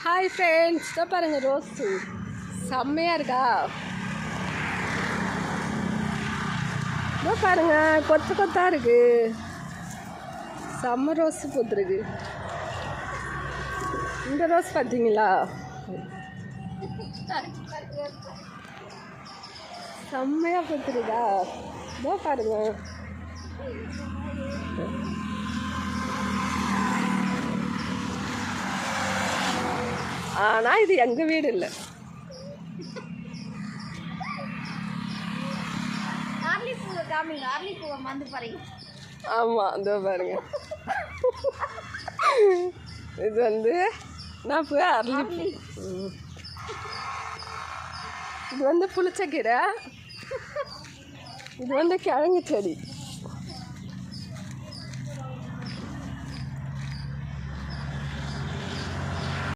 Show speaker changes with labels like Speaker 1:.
Speaker 1: Hi friends, இதை பாருங்கள், rose செம்மையாக இருக்கா? இதோ பாருங்கள், கொத்து கொத்தாக இருக்குது. செம்ம ரோஸு பூத்துருக்கு. இந்த ரோஸ் பார்த்தீங்களா? செம்மையாக பூத்துருக்கா? இதோ பாருங்க. ஆனால் இது எங்கள் வீடு இல்லை. ஆமாம், இதோ பாருங்க. இது வந்து நான் போய் அரளி, இது வந்து புளிச்சக்கீரை, இது வந்து கிழங்கு செடி.